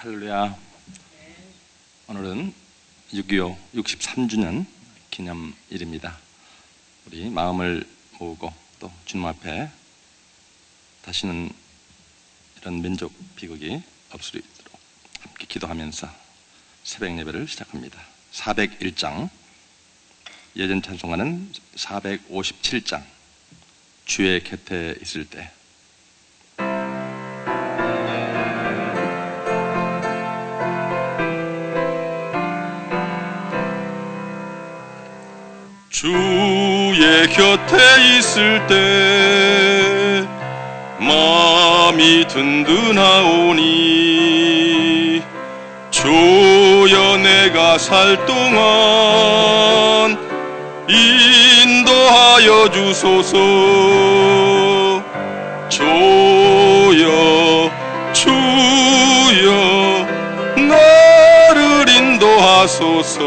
할렐루야. 오늘은 6.25 63주년 기념일입니다. 우리 마음을 모으고 또 주님 앞에 다시는 이런 민족 비극이 없을 수 있도록 함께 기도하면서 새벽 예배를 시작합니다. 401장, 예전 찬송가는 457장, 주의 곁에 있을 때. 주의 곁에 있을 때 마음이 든든하오니, 주여 내가 살 동안 인도하여 주소서. 주여 나를 인도하소서.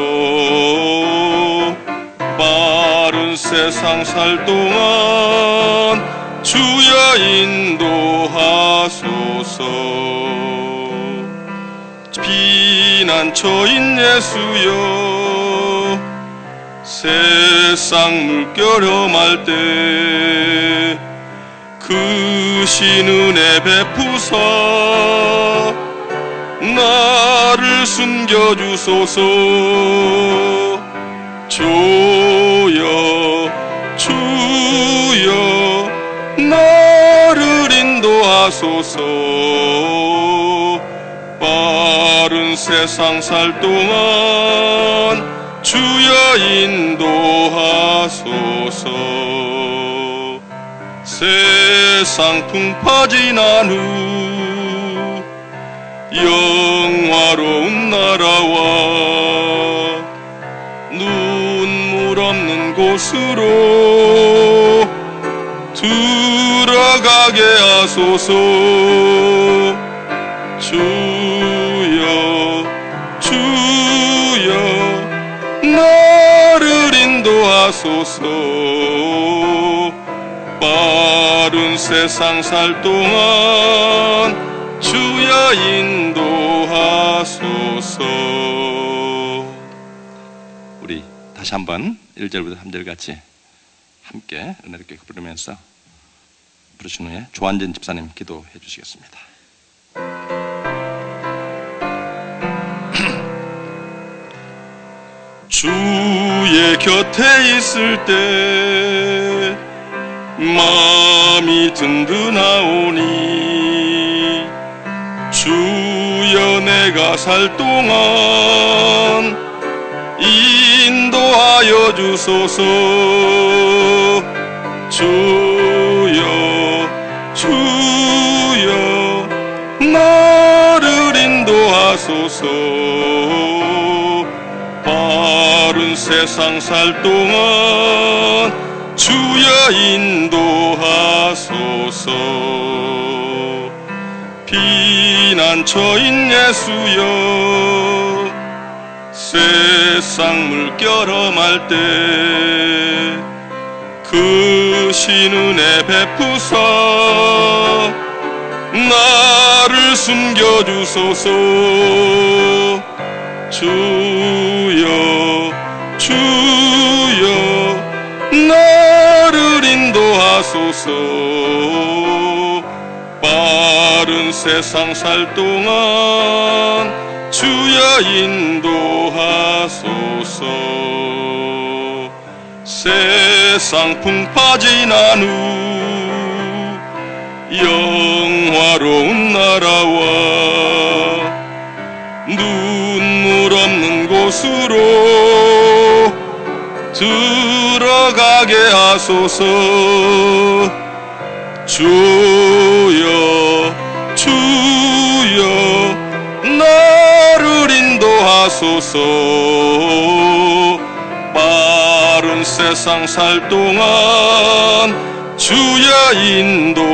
빠른 세상 살 동안 주여 인도하소서. 피난처인 예수여, 세상 물결 험할 때 크신 은혜 베푸사 나를 숨겨주소서. 주여 나를 인도하소서. 빠른 세상 살 동안 주여 인도하소서. 세상 풍파지난 후 영화로운 나라와 눈물 없는 곳으로 들어가게 하소서. 주여 나를 인도하소서. 빠른 세상 살 동안 주여 인도하소서. 우리 다시 한번 1절부터 3절 같이 함께 은혜롭게 부르면서 부르신 후에 조한진 집사님 기도해 주시겠습니다. 주의 곁에 있을 때 마음이 든든하오니, 주여 내가 살 동안 인도하여 주소서. 주여 나를 인도하소서. 빠른 세상 살 동안 주여 인도하소서. 피난처인 예수여, 세상 물결 험할 때 크신 은혜 베푸사 나를 숨겨주소서. 주여 나를 인도하소서. 빠른 세상 살 동안 주여 인도하소서. 세상 풍파지난 후 영화로운 나라와 눈물 없는 곳으로 들어가게 하소서. 주여 나를 인도하소서. 빠른 세상 살 동안 주여 인도하소서.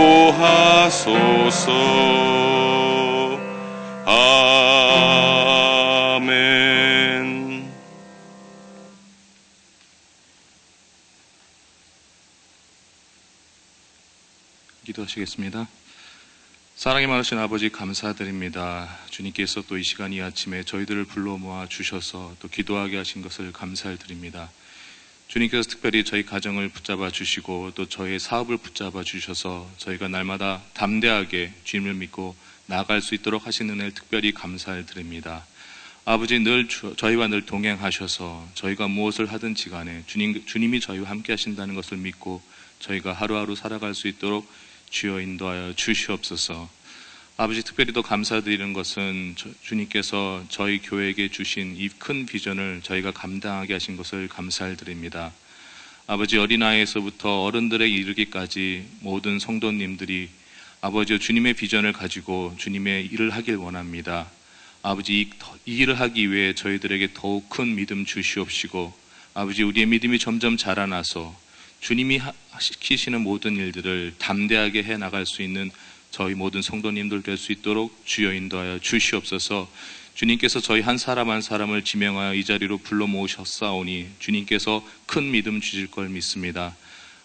아멘. 기도하시겠습니다. 사랑이 많으신 아버지 감사드립니다. 주님께서 또 이 시간 이 아침에 저희들을 불러 모아 주셔서 또 기도하게 하신 것을 감사를 드립니다. 주님께서 특별히 저희 가정을 붙잡아 주시고 또 저희의 사업을 붙잡아 주셔서 저희가 날마다 담대하게 주님을 믿고 나아갈 수 있도록 하신 은혜를 특별히 감사를 드립니다. 아버지 늘 저희와 늘 동행하셔서 저희가 무엇을 하든지 간에 주님이 저희와 함께 하신다는 것을 믿고 저희가 하루하루 살아갈 수 있도록 주여 인도하여 주시옵소서. 아버지 특별히 더 감사드리는 것은 주님께서 저희 교회에게 주신 이 큰 비전을 저희가 감당하게 하신 것을 감사를 드립니다. 아버지 어린아이에서부터 어른들에 이르기까지 모든 성도님들이 아버지 주님의 비전을 가지고 주님의 일을 하길 원합니다. 아버지 이 일을 하기 위해 저희들에게 더욱 큰 믿음 주시옵시고 아버지 우리의 믿음이 점점 자라나서 주님이 시키시는 모든 일들을 담대하게 해나갈 수 있는 저희 모든 성도님들 될 수 있도록 주여 인도하여 주시옵소서. 주님께서 저희 한 사람 한 사람을 지명하여 이 자리로 불러 모으셨사오니 주님께서 큰 믿음 주실 걸 믿습니다.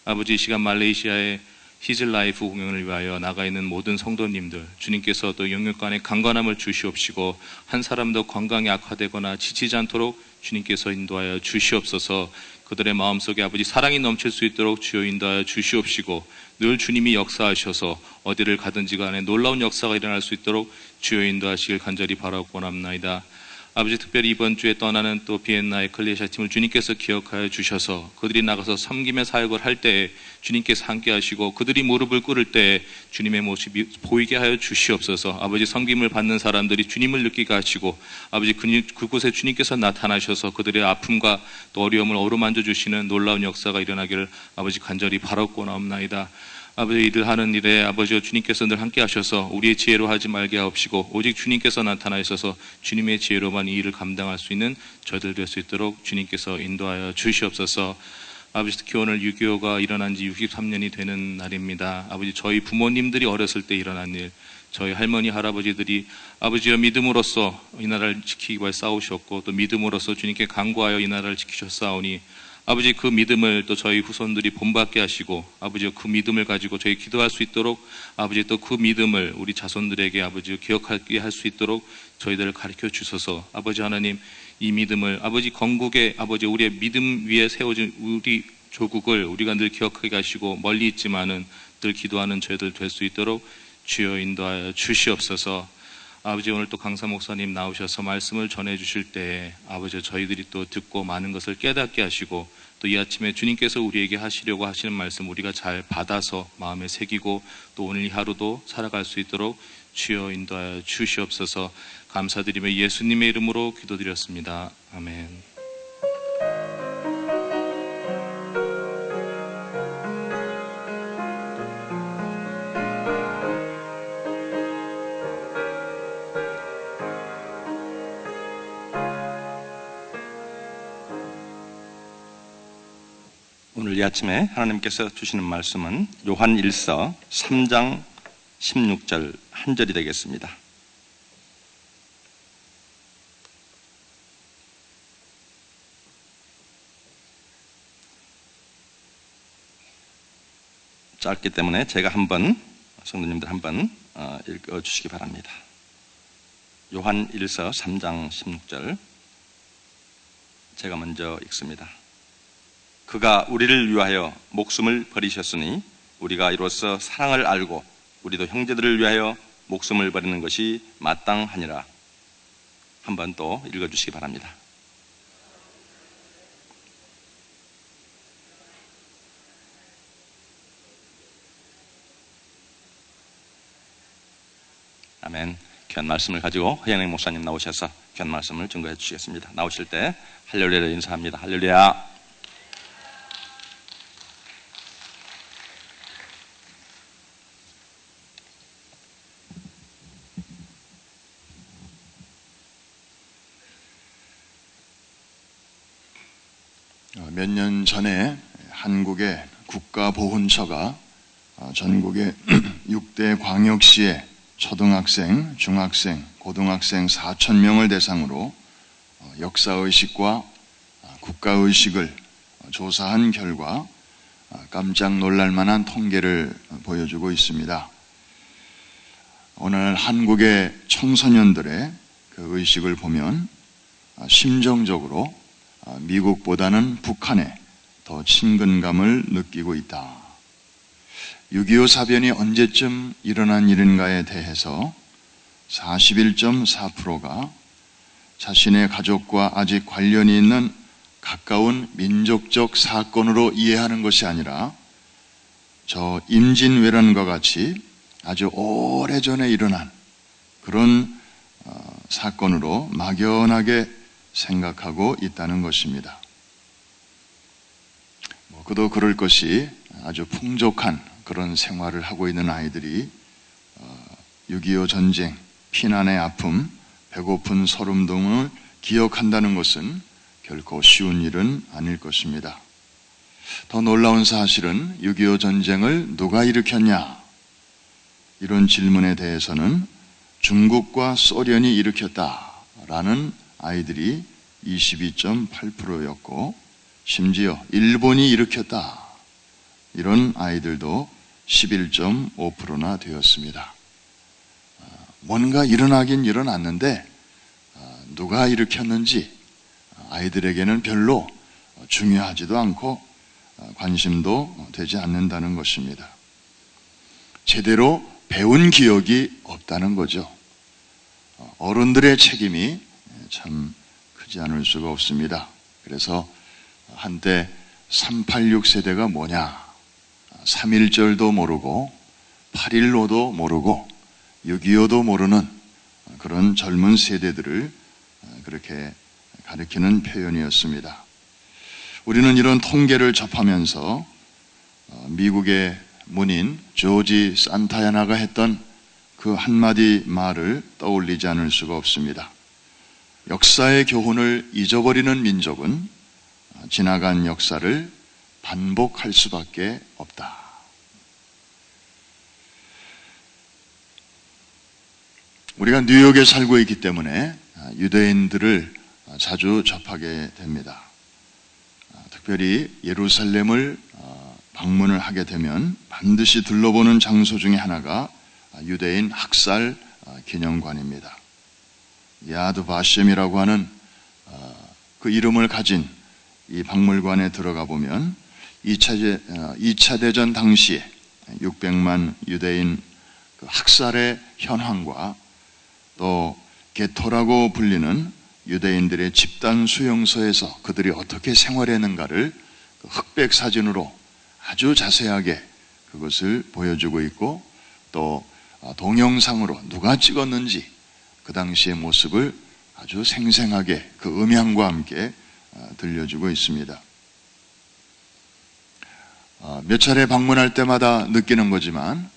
아버지 이 시간 말레이시아의 히즐라이프 공연을 위하여 나가 있는 모든 성도님들 주님께서 또 영육간에 강건함을 주시옵시고 한 사람도 건강이 악화되거나 지치지 않도록 주님께서 인도하여 주시옵소서. 그들의 마음속에 아버지 사랑이 넘칠 수 있도록 주여 인도하여 주시옵시고 늘 주님이 역사하셔서 어디를 가든지 간에 놀라운 역사가 일어날 수 있도록 주여 인도하시길 간절히 바라고 원합나이다. 아버지 특별히 이번 주에 떠나는 또 비엔나의 클리에샤 팀을 주님께서 기억하여 주셔서 그들이 나가서 섬김의 사역을 할 때에 주님께서 함께 하시고 그들이 무릎을 꿇을 때에 주님의 모습이 보이게 하여 주시옵소서. 아버지 섬김을 받는 사람들이 주님을 느끼게 하시고 아버지 그곳에 주님께서 나타나셔서 그들의 아픔과 또 어려움을 어루만져 주시는 놀라운 역사가 일어나기를 아버지 간절히 바라고 나옵나이다. 아버지 일을 하는 일에 아버지와 주님께서 늘 함께 하셔서 우리의 지혜로 하지 말게 하옵시고 오직 주님께서 나타나셔서 주님의 지혜로만 이 일을 감당할 수 있는 저희들 될 수 있도록 주님께서 인도하여 주시옵소서. 아버지 특히 오늘 6.25가 일어난 지 63년이 되는 날입니다. 아버지 저희 부모님들이 어렸을 때 일어난 일 저희 할머니 할아버지들이 아버지여 믿음으로써 이 나라를 지키기 위해 싸우셨고 또 믿음으로써 주님께 간구하여 이 나라를 지키셨사오니 아버지 그 믿음을 또 저희 후손들이 본받게 하시고 아버지 그 믿음을 가지고 저희 기도할 수 있도록 아버지 또 그 믿음을 우리 자손들에게 아버지 기억하게 할 수 있도록 저희들을 가르쳐 주셔서 아버지 하나님 이 믿음을 아버지 건국의 아버지 우리의 믿음 위에 세워진 우리 조국을 우리가 늘 기억하게 하시고 멀리 있지만은 늘 기도하는 저희들 될 수 있도록 주여 인도하여 주시옵소서. 아버지 오늘 또 강사 목사님 나오셔서 말씀을 전해 주실 때에 아버지 저희들이 또 듣고 많은 것을 깨닫게 하시고 또 이 아침에 주님께서 우리에게 하시려고 하시는 말씀 우리가 잘 받아서 마음에 새기고 또 오늘 이 하루도 살아갈 수 있도록 주여 인도하여 주시옵소서. 감사드리며 예수님의 이름으로 기도드렸습니다. 아멘. 오늘 이 아침에 하나님께서 주시는 말씀은 요한 1서 3장 16절 한 절이 되겠습니다. 짧기 때문에 제가 성도님들 한번 읽어주시기 바랍니다. 요한 1서 3장 16절 제가 먼저 읽습니다. 그가 우리를 위하여 목숨을 버리셨으니 우리가 이로써 사랑을 알고 우리도 형제들을 위하여 목숨을 버리는 것이 마땅하니라. 한번 또 읽어주시기 바랍니다. 아멘. 귀한 말씀을 가지고 허영행 목사님 나오셔서 귀한 말씀을 증거해 주시겠습니다. 나오실 때 할렐루야를 인사합니다. 할렐루야. 몇 년 전에 한국의 국가보훈처가 전국의 6대 광역시의 초등학생, 중학생, 고등학생 4,000명을 대상으로 역사의식과 국가의식을 조사한 결과 깜짝 놀랄 만한 통계를 보여주고 있습니다. 오늘 한국의 청소년들의 그 의식을 보면 심정적으로 미국보다는 북한에 더 친근감을 느끼고 있다. 6.25 사변이 언제쯤 일어난 일인가에 대해서 41.4%가 자신의 가족과 아직 관련이 있는 가까운 민족적 사건으로 이해하는 것이 아니라 저 임진왜란과 같이 아주 오래전에 일어난 그런 사건으로 막연하게 생각하고 있다는 것입니다. 그도 그럴 것이 아주 풍족한 그런 생활을 하고 있는 아이들이 6.25 전쟁, 피난의 아픔, 배고픈 서름 등을 기억한다는 것은 결코 쉬운 일은 아닐 것입니다. 더 놀라운 사실은 6.25 전쟁을 누가 일으켰냐? 이런 질문에 대해서는 중국과 소련이 일으켰다라는 아이들이 22.8%였고 심지어 일본이 일으켰다. 이런 아이들도 11.5%나 되었습니다. 뭔가 일어나긴 일어났는데 누가 일으켰는지 아이들에게는 별로 중요하지도 않고 관심도 되지 않는다는 것입니다. 제대로 배운 기억이 없다는 거죠. 어른들의 책임이 참 크지 않을 수가 없습니다. 그래서 한때 386 세대가 뭐냐, 3.1절도 모르고 8.15도 모르고 6.25도 모르는 그런 젊은 세대들을 그렇게 가리키는 표현이었습니다. 우리는 이런 통계를 접하면서 미국의 문인 조지 산타야나가 했던 그 한마디 말을 떠올리지 않을 수가 없습니다. 역사의 교훈을 잊어버리는 민족은 지나간 역사를 반복할 수밖에 없다. 우리가 뉴욕에 살고 있기 때문에 유대인들을 자주 접하게 됩니다. 특별히 예루살렘을 방문을 하게 되면 반드시 둘러보는 장소 중에 하나가 유대인 학살 기념관입니다. 야드 바셴이라고 하는 그 이름을 가진 이 박물관에 들어가 보면 2차 대전 당시에 600만 유대인 그 학살의 현황과 또 게토라고 불리는 유대인들의 집단 수용소에서 그들이 어떻게 생활했는가를 흑백 사진으로 아주 자세하게 그것을 보여주고 있고 또 동영상으로 누가 찍었는지 그 당시의 모습을 아주 생생하게 그 음향과 함께 들려주고 있습니다. 몇 차례 방문할 때마다 느끼는 거지만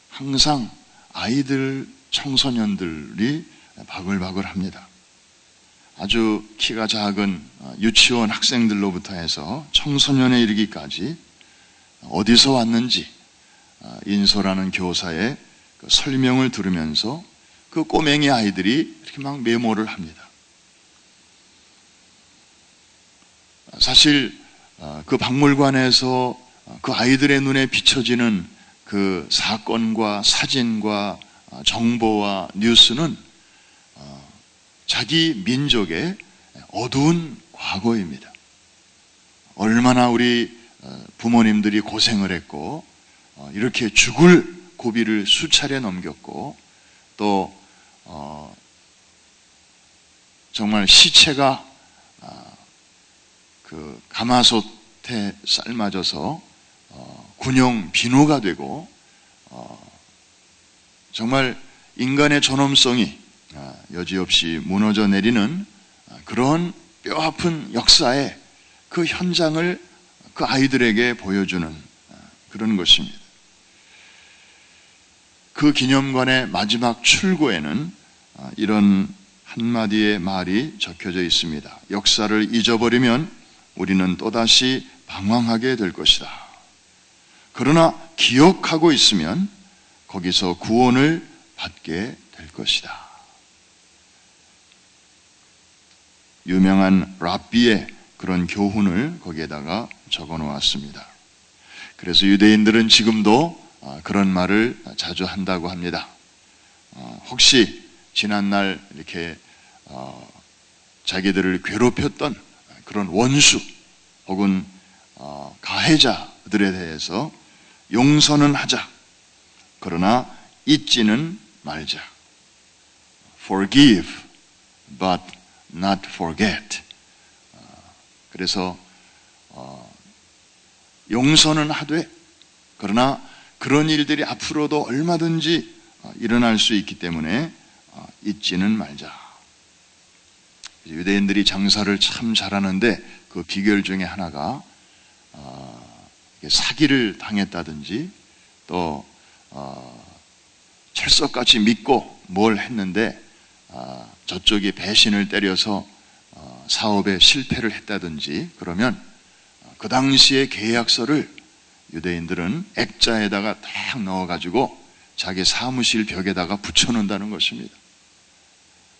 항상 아이들, 청소년들이 바글바글합니다. 아주 키가 작은 유치원 학생들로부터 해서 청소년에 이르기까지 어디서 왔는지 인소라는 교사의 그 설명을 들으면서 그 꼬맹이 아이들이 이렇게 막 메모를 합니다. 사실 그 박물관에서 그 아이들의 눈에 비춰지는 그 사건과 사진과 정보와 뉴스는 자기 민족의 어두운 과거입니다. 얼마나 우리 부모님들이 고생을 했고 이렇게 죽을 고비를 수차례 넘겼고 또 정말 시체가 그 가마솥에 삶아져서 군용 비누가 되고 정말 인간의 존엄성이 여지없이 무너져 내리는 그런 뼈아픈 역사의 그 현장을 그 아이들에게 보여주는 그런 것입니다. 그 기념관의 마지막 출구에는 이런 한마디의 말이 적혀져 있습니다. 역사를 잊어버리면 우리는 또다시 방황하게 될 것이다. 그러나 기억하고 있으면 거기서 구원을 받게 될 것이다. 유명한 랍비의 그런 교훈을 거기에다가 적어 놓았습니다. 그래서 유대인들은 지금도 그런 말을 자주 한다고 합니다. 혹시 지난날 이렇게 자기들을 괴롭혔던 그런 원수 혹은 가해자들에 대해서 용서는 하자. 그러나 잊지는 말자. Forgive, but not forget. 그래서 용서는 하되 그러나 그런 일들이 앞으로도 얼마든지 일어날 수 있기 때문에 잊지는 말자. 유대인들이 장사를 참 잘하는데 그 비결 중에 하나가 사기를 당했다든지 또 철석같이 믿고 뭘 했는데 저쪽이 배신을 때려서 사업에 실패를 했다든지 그러면 그 당시의 계약서를 유대인들은 액자에다가 딱 넣어가지고 자기 사무실 벽에다가 붙여놓는다는 것입니다.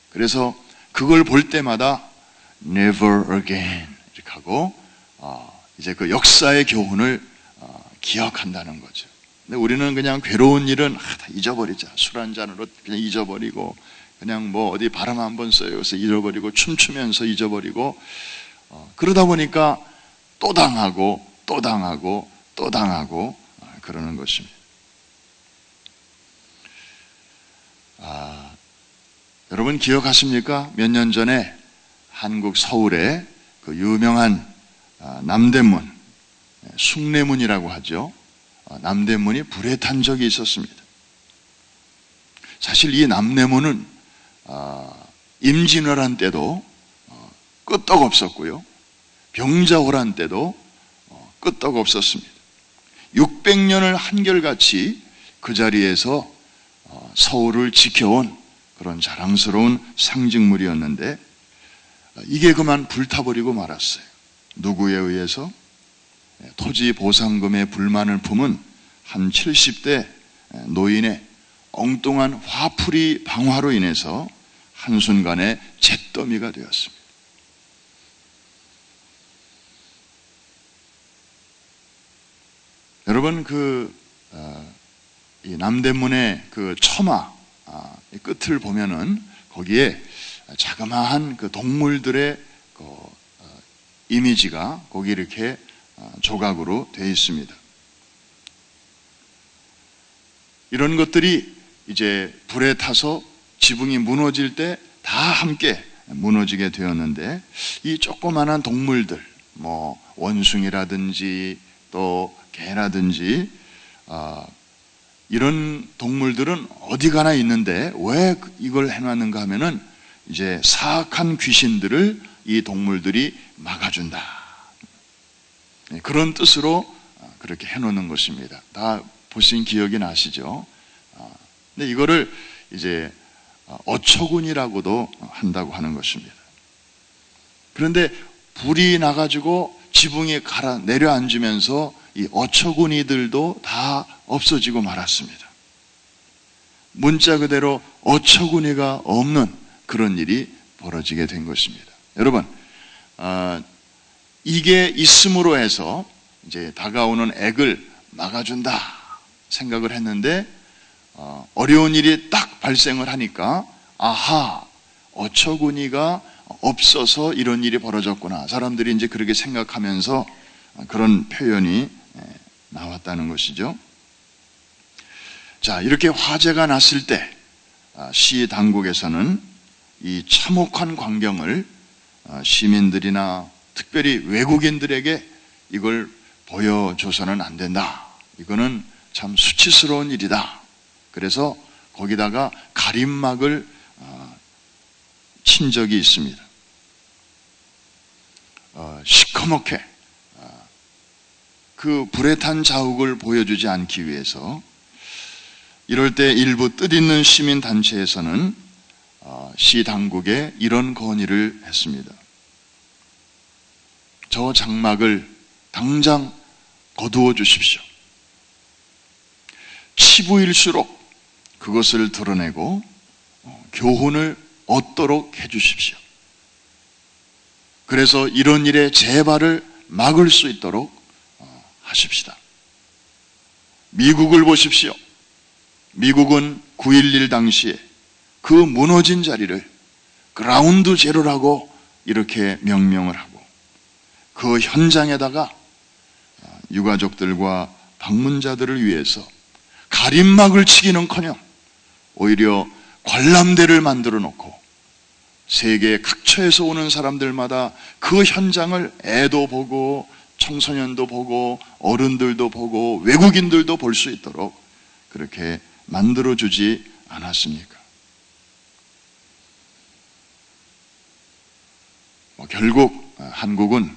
그래서 그걸 볼 때마다 never again 이렇게 하고 이제 그 역사의 교훈을 기억한다는 거죠. 근데 우리는 그냥 괴로운 일은 다 잊어버리자. 술 한 잔으로 그냥 잊어버리고 그냥 뭐 어디 바람 한번 쐬요. 그래서 잊어버리고 춤추면서 잊어버리고 그러다 보니까 또 당하고 또 당하고 또 당하고 그러는 것입니다. 여러분 기억하십니까? 몇 년 전에 한국 서울에 그 유명한 남대문, 숭례문이라고 하죠. 남대문이 불에 탄 적이 있었습니다. 사실 이 남대문은 임진왜란 때도 끄떡 없었고요. 병자호란 때도 끄떡 없었습니다. 600년을 한결같이 그 자리에서 서울을 지켜온 그런 자랑스러운 상징물이었는데 이게 그만 불타버리고 말았어요. 누구에 의해서? 토지 보상금의 불만을 품은 한 70대 노인의 엉뚱한 화풀이 방화로 인해서 한순간에 잿더미가 되었습니다. 여러분 이 남대문의 그 처마 끝을 보면은 거기에 자그마한 그 동물들의 이미지가 거기 이렇게 조각으로 되어 있습니다. 이런 것들이 이제 불에 타서 지붕이 무너질 때 다 함께 무너지게 되었는데 이 조그마한 동물들, 뭐 원숭이라든지 또 개라든지 이런 동물들은 어디 가나 있는데 왜 이걸 해놨는가 하면은 이제 사악한 귀신들을 이 동물들이 막아준다. 그런 뜻으로 그렇게 해놓는 것입니다. 다 보신 기억이 나시죠? 근데 이거를 이제 어처구니라고도 한다고 하는 것입니다. 그런데 불이 나가지고 지붕에 내려앉으면서 이 어처구니들도 다 없어지고 말았습니다. 문자 그대로 어처구니가 없는 그런 일이 벌어지게 된 것입니다. 여러분, 이게 있음으로 해서 이제 다가오는 액을 막아준다 생각을 했는데 어려운 일이 딱 발생을 하니까 아하, 어처구니가 없어서 이런 일이 벌어졌구나. 사람들이 이제 그렇게 생각하면서 그런 표현이 나왔다는 것이죠. 자, 이렇게 화재가 났을 때 시 당국에서는 이 참혹한 광경을 시민들이나 특별히 외국인들에게 이걸 보여줘서는 안 된다. 이거는 참 수치스러운 일이다. 그래서 거기다가 가림막을 친 적이 있습니다. 시커멓게 그 불에 탄 자욱을 보여주지 않기 위해서 이럴 때 일부 뜻있는 시민단체에서는 시 당국에 이런 건의를 했습니다. 저 장막을 당장 거두어 주십시오. 치부일수록 그것을 드러내고 교훈을 얻도록 해주십시오. 그래서 이런 일의 재발을 막을 수 있도록 하십시다. 미국을 보십시오. 미국은 9.11 당시에 그 무너진 자리를 그라운드 제로라고 이렇게 명명을 하고 그 현장에다가 유가족들과 방문자들을 위해서 가림막을 치기는커녕 오히려 관람대를 만들어 놓고 세계 각처에서 오는 사람들마다 그 현장을 애도 보고 청소년도 보고 어른들도 보고 외국인들도 볼 수 있도록 그렇게 만들어주지 않았습니까? 결국 한국은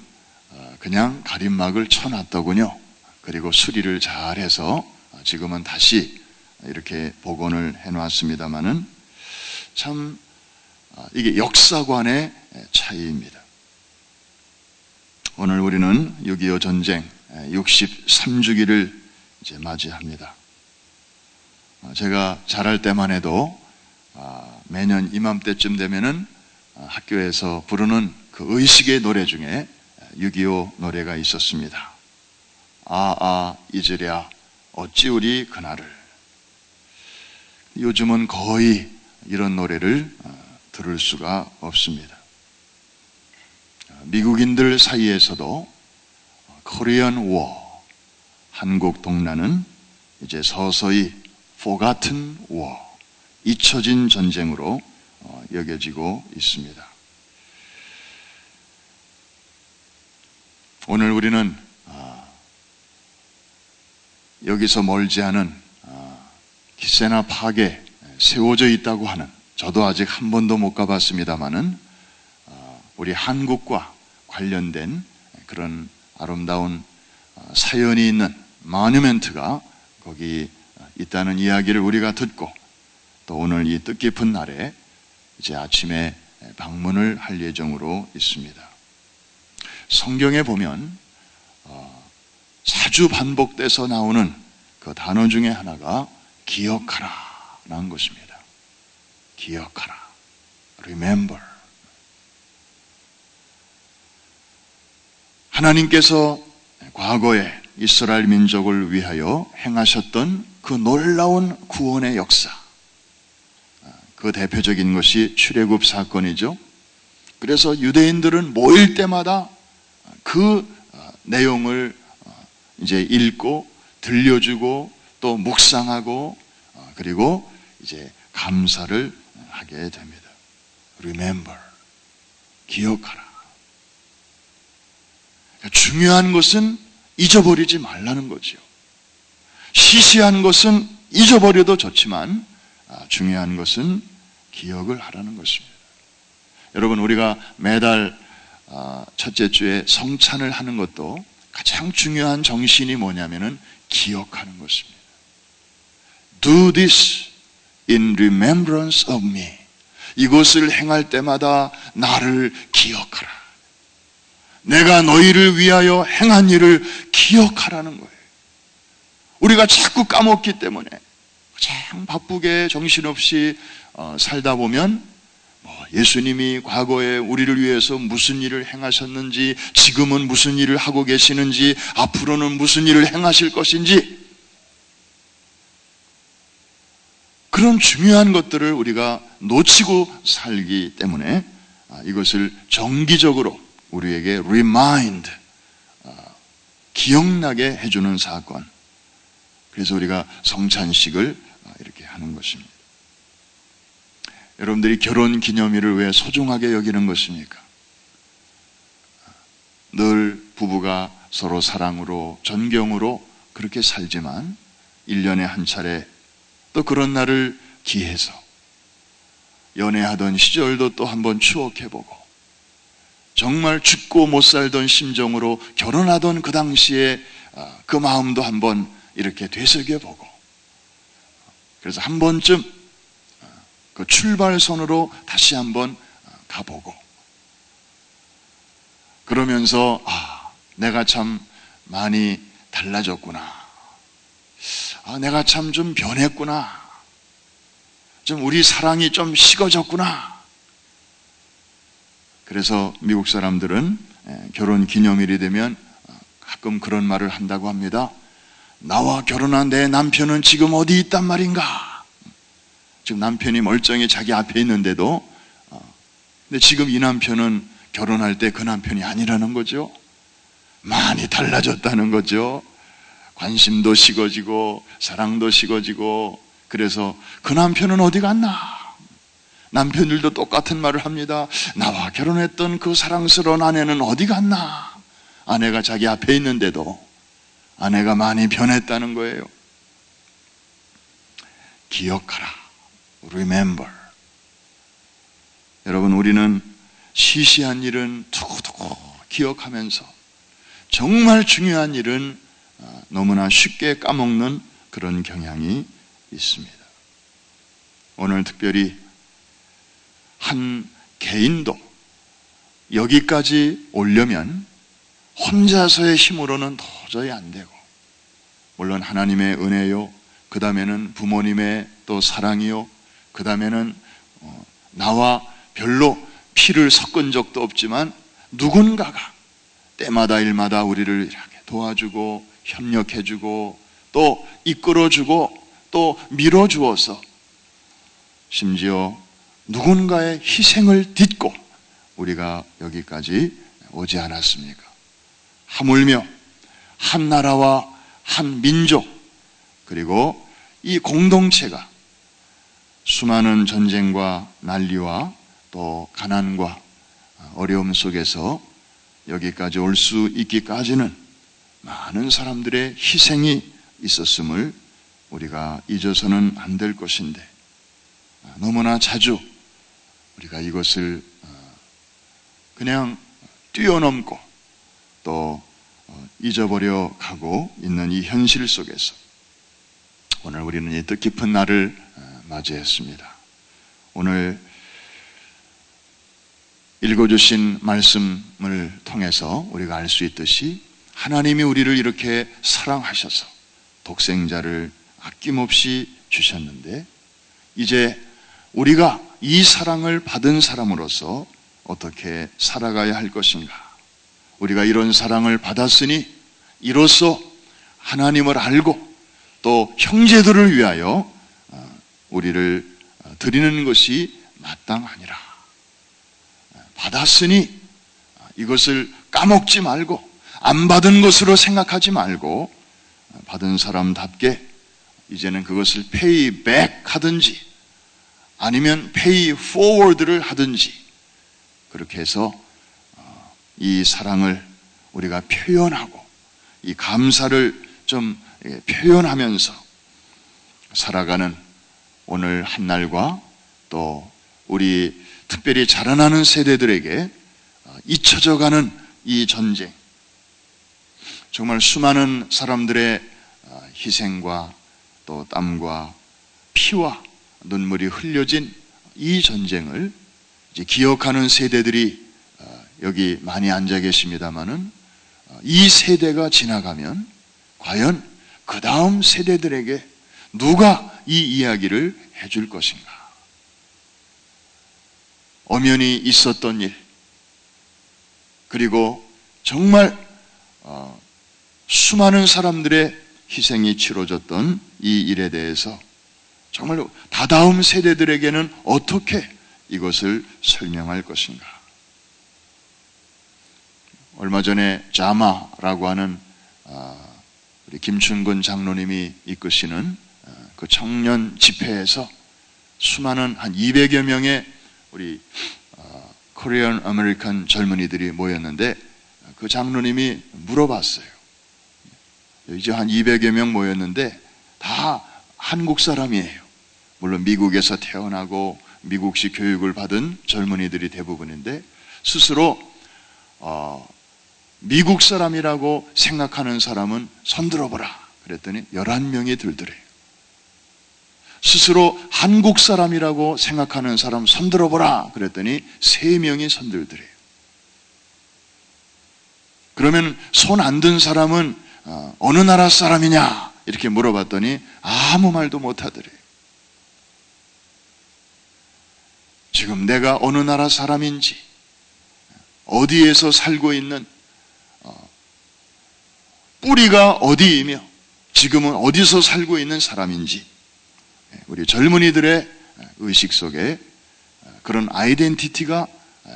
그냥 가림막을 쳐놨더군요. 그리고 수리를 잘해서 지금은 다시 이렇게 복원을 해놨습니다마는 참 이게 역사관의 차이입니다. 오늘 우리는 6.25 전쟁 63주기를 이제 맞이합니다. 제가 자랄 때만 해도 매년 이맘때쯤 되면은 학교에서 부르는 그 의식의 노래 중에 6.25 노래가 있었습니다. 잊으랴 어찌 우리 그날을. 요즘은 거의 이런 노래를 들을 수가 없습니다. 미국인들 사이에서도 코리안 워, 한국 동란은 이제 서서히 forgotten war, 잊혀진 전쟁으로 여겨지고 있습니다. 오늘 우리는 여기서 멀지 않은 키세나 파크에 세워져 있다고 하는, 저도 아직 한 번도 못 가봤습니다마는 우리 한국과 관련된 그런 아름다운 사연이 있는 모뉴멘트가 거기 있다는 이야기를 우리가 듣고 또 오늘 이 뜻깊은 날에 이제 아침에 방문을 할 예정으로 있습니다. 성경에 보면 자주 반복돼서 나오는 그 단어 중에 하나가 기억하라라는 것입니다. 기억하라. Remember. 하나님께서 과거에 이스라엘 민족을 위하여 행하셨던 그 놀라운 구원의 역사, 그 대표적인 것이 출애굽 사건이죠. 그래서 유대인들은 모일 때마다 그 내용을 이제 읽고 들려주고 또 묵상하고 그리고 이제 감사를 하게 됩니다. Remember, 기억하라. 중요한 것은 잊어버리지 말라는 거죠. 시시한 것은 잊어버려도 좋지만 중요한 것은 기억을 하라는 것입니다. 여러분, 우리가 매달 첫째 주에 성찬을 하는 것도 가장 중요한 정신이 뭐냐면은 기억하는 것입니다. Do this in remembrance of me. 이것을 행할 때마다 나를 기억하라. 내가 너희를 위하여 행한 일을 기억하라는 거예요. 우리가 자꾸 까먹기 때문에 가장 바쁘게 정신없이 살다 보면 예수님이 과거에 우리를 위해서 무슨 일을 행하셨는지, 지금은 무슨 일을 하고 계시는지, 앞으로는 무슨 일을 행하실 것인지, 그런 중요한 것들을 우리가 놓치고 살기 때문에 이것을 정기적으로 우리에게 remind, 기억나게 해주는 사건. 그래서 우리가 성찬식을 이렇게 하는 것입니다. 여러분들이 결혼 기념일을 왜 소중하게 여기는 것입니까? 늘 부부가 서로 사랑으로 존경으로 그렇게 살지만 1년에 한 차례 또 그런 날을 기해서 연애하던 시절도 또 한번 추억해보고 정말 죽고 못 살던 심정으로 결혼하던 그 당시에 그 마음도 한번 이렇게 되새겨보고, 그래서 한 번쯤 그 출발선으로 다시 한번 가보고, 그러면서 내가 참 많이 달라졌구나, 내가 참 좀 변했구나, 좀 우리 사랑이 좀 식어졌구나. 그래서 미국 사람들은 결혼 기념일이 되면 가끔 그런 말을 한다고 합니다. 나와 결혼한 내 남편은 지금 어디 있단 말인가? 지금 남편이 멀쩡히 자기 앞에 있는데도 근데 지금 이 남편은 결혼할 때 그 남편이 아니라는 거죠. 많이 달라졌다는 거죠. 관심도 식어지고 사랑도 식어지고. 그래서 그 남편은 어디 갔나? 남편들도 똑같은 말을 합니다. 나와 결혼했던 그 사랑스러운 아내는 어디 갔나? 아내가 자기 앞에 있는데도 아내가 많이 변했다는 거예요. 기억하라. Remember. 여러분, 우리는 시시한 일은 두고두고 기억하면서 정말 중요한 일은 너무나 쉽게 까먹는 그런 경향이 있습니다. 오늘 특별히 한 개인도 여기까지 오려면 혼자서의 힘으로는 도저히 안 되고, 물론 하나님의 은혜요, 그 다음에는 부모님의 또 사랑이요, 그 다음에는 나와 별로 피를 섞은 적도 없지만 누군가가 때마다 일마다 우리를 이렇게 도와주고 협력해주고 또 이끌어주고 또 밀어주어서 심지어 누군가의 희생을 딛고 우리가 여기까지 오지 않았습니까? 하물며 한 나라와 한 민족 그리고 이 공동체가 수많은 전쟁과 난리와 또 가난과 어려움 속에서 여기까지 올 수 있기까지는 많은 사람들의 희생이 있었음을 우리가 잊어서는 안 될 것인데 너무나 자주 우리가 이것을 그냥 뛰어넘고 또 잊어버려 가고 있는 이 현실 속에서 오늘 우리는 이 뜻깊은 날을 맞이했습니다. 오늘 읽어주신 말씀을 통해서 우리가 알 수 있듯이 하나님이 우리를 이렇게 사랑하셔서 독생자를 아낌없이 주셨는데 이제 우리가 이 사랑을 받은 사람으로서 어떻게 살아가야 할 것인가? 우리가 이런 사랑을 받았으니 이로써 하나님을 알고 또 형제들을 위하여 우리를 드리는 것이 마땅하니라. 받았으니 이것을 까먹지 말고 안 받은 것으로 생각하지 말고 받은 사람답게 이제는 그것을 pay back 하든지 아니면 pay forward를 하든지 그렇게 해서 이 사랑을 우리가 표현하고 이 감사를 좀 표현하면서 살아가는 오늘 한날과 또 우리 특별히 자라나는 세대들에게 잊혀져가는 이 전쟁, 정말 수많은 사람들의 희생과 또 땀과 피와 눈물이 흘려진 이 전쟁을 이제 기억하는 세대들이 여기 많이 앉아 계십니다마는 이 세대가 지나가면 과연 그 다음 세대들에게 누가 이 이야기를 해줄 것인가? 엄연히 있었던 일, 그리고 정말 수많은 사람들의 희생이 치러졌던 이 일에 대해서 정말 다다음 세대들에게는 어떻게 이것을 설명할 것인가? 얼마 전에 자마라고 하는 우리 김춘근 장로님이 이끄시는 그 청년 집회에서 수많은 한 200여 명의 우리 코리안 아메리칸 젊은이들이 모였는데 그 장로님이 물어봤어요. 이제 한 200여 명 모였는데 다 한국 사람이에요. 물론 미국에서 태어나고 미국식 교육을 받은 젊은이들이 대부분인데 스스로 미국 사람이라고 생각하는 사람은 손 들어보라 그랬더니 11명이 들더래요. 스스로 한국 사람이라고 생각하는 사람 손 들어보라 그랬더니 3명이 손 들더래요. 그러면 손 안 든 사람은 어느 나라 사람이냐 이렇게 물어봤더니 아무 말도 못 하더래요. 지금 내가 어느 나라 사람인지 어디에서 살고 있는 뿌리가 어디이며 지금은 어디서 살고 있는 사람인지, 우리 젊은이들의 의식 속에 그런 아이덴티티가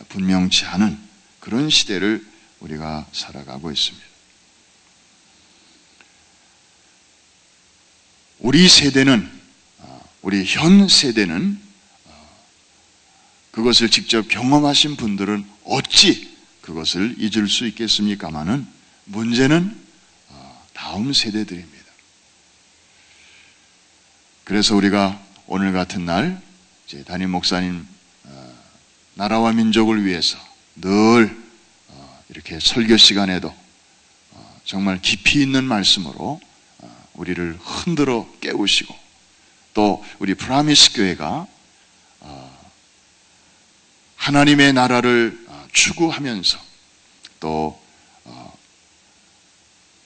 분명치 않은 그런 시대를 우리가 살아가고 있습니다. 우리 세대는, 우리 현 세대는 그것을 직접 경험하신 분들은 어찌 그것을 잊을 수 있겠습니까마는 문제는 다음 세대들입니다. 그래서 우리가 오늘 같은 날 이제 담임 목사님 나라와 민족을 위해서 늘 이렇게 설교 시간에도 정말 깊이 있는 말씀으로 우리를 흔들어 깨우시고, 또 우리 프라미스 교회가 하나님의 나라를 추구하면서 또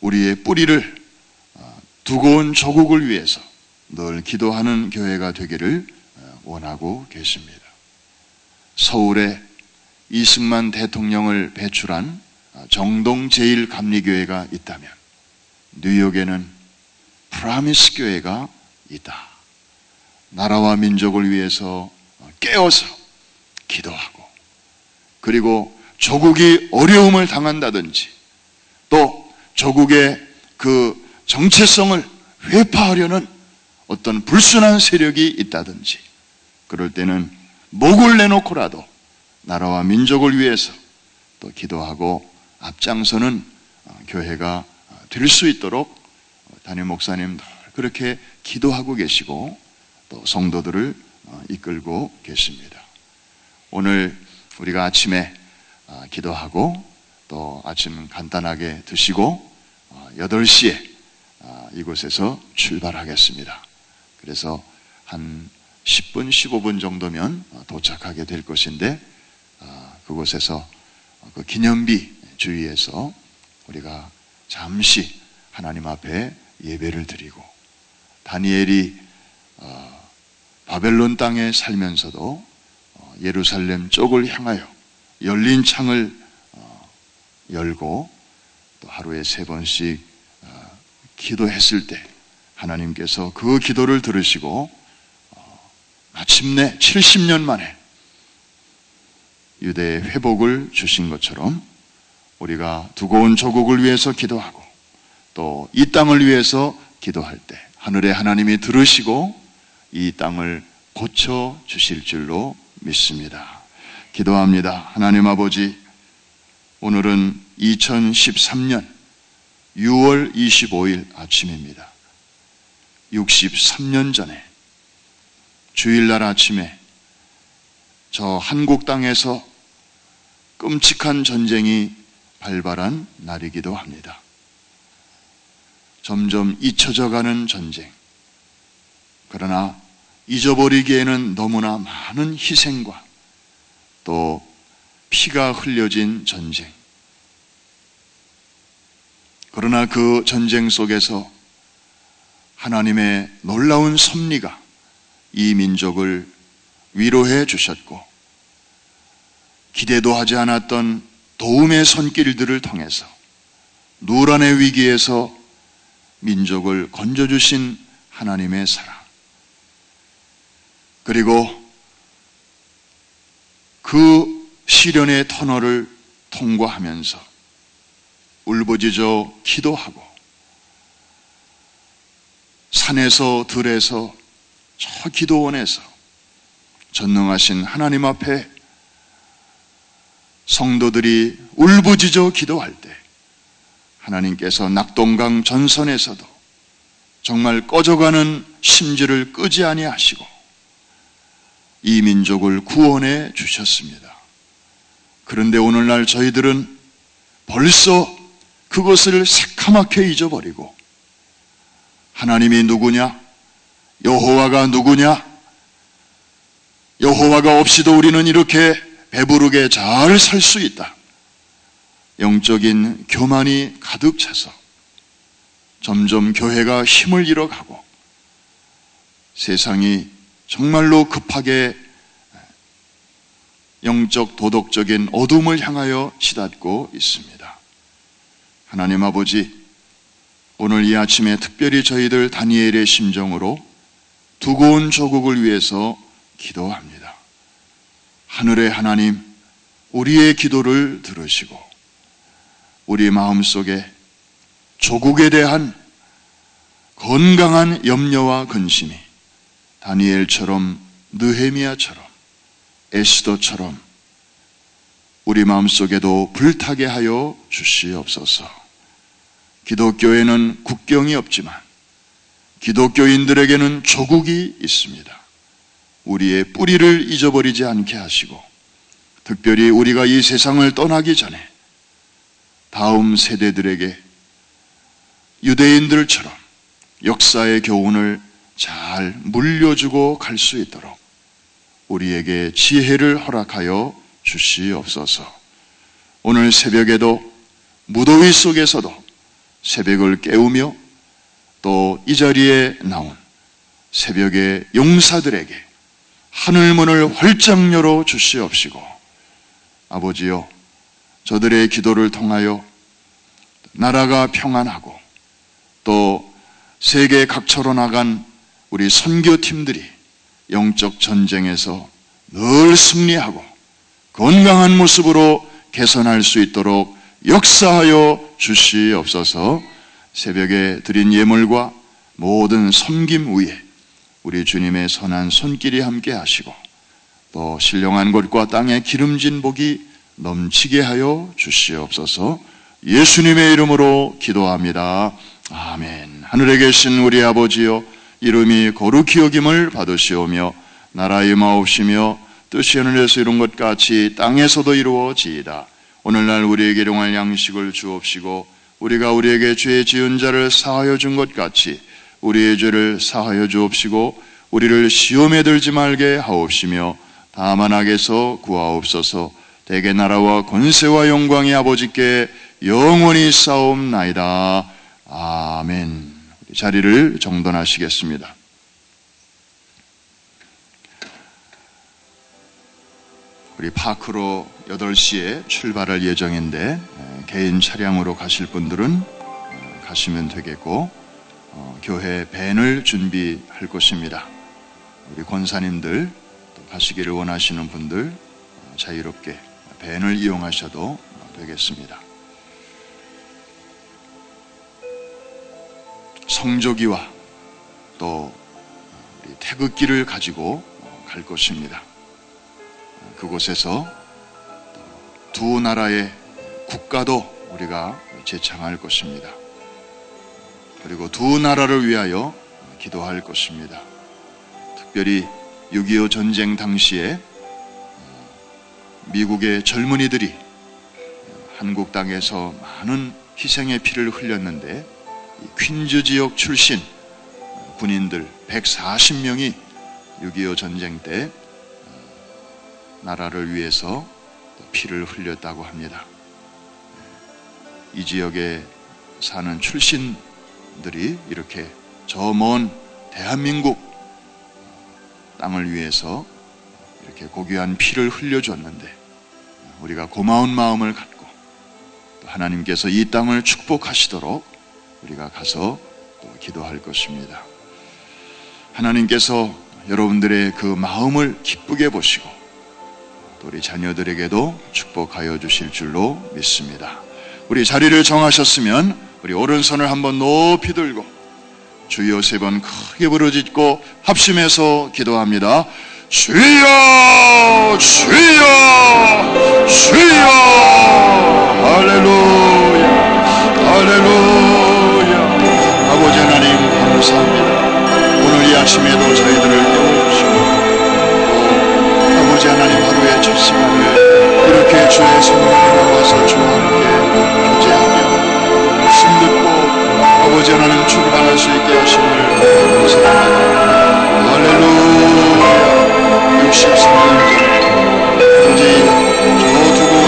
우리의 뿌리를 두고 온 조국을 위해서 늘 기도하는 교회가 되기를 원하고 계십니다. 서울에 이승만 대통령을 배출한 정동 제1감리교회가 있다면 뉴욕에는 프라미스 교회가 있다. 나라와 민족을 위해서 깨어서 기도하고, 그리고 조국이 어려움을 당한다든지 또 조국의 그 정체성을 회파하려는 어떤 불순한 세력이 있다든지 그럴 때는 목을 내놓고라도 나라와 민족을 위해서 또 기도하고 앞장서는 교회가 될 수 있도록 담임 목사님 그렇게 기도하고 계시고 또 성도들을 이끌고 계십니다. 오늘 우리가 아침에 기도하고 또 아침 간단하게 드시고 8시에 이곳에서 출발하겠습니다. 그래서 한 10분, 15분 정도면 도착하게 될 것인데, 그곳에서 그 기념비 주위에서 우리가 잠시 하나님 앞에 예배를 드리고, 다니엘이 바벨론 땅에 살면서도 예루살렘 쪽을 향하여 열린 창을 열고 또 하루에 3번씩 기도했을 때 하나님께서 그 기도를 들으시고 마침내 70년 만에 유대의 회복을 주신 것처럼 우리가 두고 온 조국을 위해서 기도하고 또 이 땅을 위해서 기도할 때 하늘의 하나님이 들으시고 이 땅을 고쳐 주실 줄로 믿습니다. 기도합니다. 하나님 아버지, 오늘은 2013년 6월 25일 아침입니다. 63년 전에 주일날 아침에 저 한국 땅에서 끔찍한 전쟁이 발발한 날이기도 합니다. 점점 잊혀져가는 전쟁, 그러나 잊어버리기에는 너무나 많은 희생과 또 피가 흘려진 전쟁, 그러나 그 전쟁 속에서 하나님의 놀라운 섭리가 이 민족을 위로해 주셨고, 기대도 하지 않았던 도움의 손길들을 통해서 누란의 위기에서 민족을 건져주신 하나님의 사랑, 그리고 그 시련의 터널을 통과하면서 울부짖어 기도하고 산에서 들에서 저 기도원에서 전능하신 하나님 앞에 성도들이 울부짖어 기도할 때 하나님께서 낙동강 전선에서도 정말 꺼져가는 심지를 끄지 아니하시고 이 민족을 구원해 주셨습니다. 그런데 오늘날 저희들은 벌써 그것을 새카맣게 잊어버리고 하나님이 누구냐? 여호와가 누구냐? 여호와가 없이도 우리는 이렇게 배부르게 잘 살 수 있다. 영적인 교만이 가득 차서 점점 교회가 힘을 잃어가고 세상이 정말로 급하게 영적 도덕적인 어둠을 향하여 치닫고 있습니다. 하나님 아버지, 오늘 이 아침에 특별히 저희들 다니엘의 심정으로 두고 온 조국을 위해서 기도합니다. 하늘의 하나님, 우리의 기도를 들으시고 우리 마음속에 조국에 대한 건강한 염려와 근심이 다니엘처럼, 느헤미야처럼, 에스더처럼 우리 마음속에도 불타게 하여 주시옵소서. 기독교에는 국경이 없지만 기독교인들에게는 조국이 있습니다. 우리의 뿌리를 잊어버리지 않게 하시고 특별히 우리가 이 세상을 떠나기 전에 다음 세대들에게 유대인들처럼 역사의 교훈을 잘 물려주고 갈 수 있도록 우리에게 지혜를 허락하여 주시옵소서. 오늘 새벽에도 무더위 속에서도 새벽을 깨우며 또 이 자리에 나온 새벽의 용사들에게 하늘문을 활짝 열어 주시옵시고 아버지여, 저들의 기도를 통하여 나라가 평안하고 또 세계 각처로 나간 우리 선교팀들이 영적 전쟁에서 늘 승리하고 건강한 모습으로 개선할 수 있도록 역사하여 주시옵소서. 새벽에 드린 예물과 모든 섬김 위에 우리 주님의 선한 손길이 함께 하시고 또 신령한 곳과 땅에 기름진 복이 넘치게 하여 주시옵소서. 예수님의 이름으로 기도합니다. 아멘. 하늘에 계신 우리 아버지여, 이름이 거룩히 여김을 받으시오며 나라의 임하옵시며 뜻이 하늘에서 이룬 것 같이 땅에서도 이루어지이다. 오늘날 우리에게 일용할 양식을 주옵시고 우리가 우리에게 죄 지은 자를 사하여 준 것 같이 우리의 죄를 사하여 주옵시고 우리를 시험에 들지 말게 하옵시며 다만 악에서 구하옵소서. 대개 나라와 권세와 영광이 아버지께 영원히 싸움나이다. 아멘. 자리를 정돈하시겠습니다. 우리 파크로 8시에 출발할 예정인데 개인 차량으로 가실 분들은 가시면 되겠고 교회 밴을 준비할 것입니다. 우리 권사님들 또 가시기를 원하시는 분들 자유롭게 밴을 이용하셔도 되겠습니다. 성조기와 또 태극기를 가지고 갈 것입니다. 그곳에서 두 나라의 국가도 우리가 제창할 것입니다. 그리고 두 나라를 위하여 기도할 것입니다. 특별히 6.25 전쟁 당시에 미국의 젊은이들이 한국 땅에서 많은 희생의 피를 흘렸는데 퀸즈 지역 출신 군인들 140명이 6.25 전쟁 때 나라를 위해서 피를 흘렸다고 합니다. 이 지역에 사는 출신들이 이렇게 저 먼 대한민국 땅을 위해서 이렇게 고귀한 피를 흘려줬는데 우리가 고마운 마음을 갖고 또 하나님께서 이 땅을 축복하시도록 우리가 가서 또 기도할 것입니다. 하나님께서 여러분들의 그 마음을 기쁘게 보시고 또 우리 자녀들에게도 축복하여 주실 줄로 믿습니다. 우리 자리를 정하셨으면 우리 오른손을 한번 높이 들고 주여 3번 크게 부르짖고 합심해서 기도합니다. 주여 주여 주여 할렐루야 할렐루야. 아버지 하나님 감사합니다. 오늘 이 아침에도 저희들을 깨워주시고 또 아버지 하나님 하루의 첫 시간을 이렇게 주의 성령으로 와서 주와 함께 교제하며 말씀 듣고 아버지 하나님 출발할 수 있게 하심을 감사합니다. 할렐루야. 63년 전 현재 저 두고 온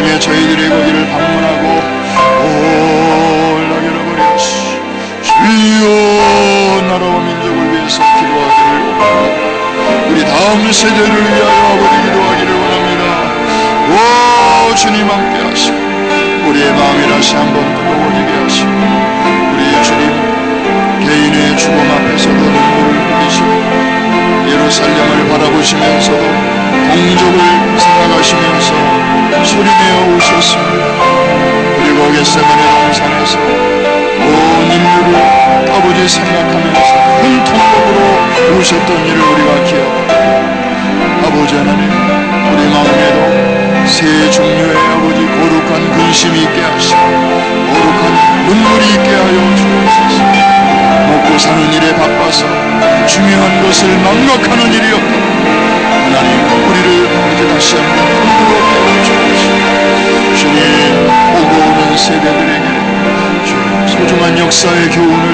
아침에 저희들의 거기를 방문하고 올라게 하시고 주여 나라와 민족을 위해서 기도하기를 원합니다. 우리 다음 세대를 위하여 아버지 기도하기를 원합니다. 오 주님 함께 하시고 우리의 마음이 다시 한번 뜨거워지게 하시고 우리 주님 개인의 죽음 앞에서도 눈물을 흘리시고 예루살렘을 바라보시면서도 동족을 생각하시면서 소리내어 오셨습니다. 그리고 겟세마네 동산에서 온 인류를 아버지 생각하면서 큰 통곡으로 우셨던 일을 우리가 기억합니다. 아버지 하나님 우리 마음에도 새 종류의 아버지 거룩한 근심이 있게 하시고 거룩한 눈물이 있게 하여 주옵소서. 먹고 사는 일에 바빠서 중요한 것을 망각하는 일이 없도록 하나님 우리를 이제 다시 한번 흔들어 깨워주옵소서. 주님 오고 오는 세대들에게 주님 소중한 역사의 교훈을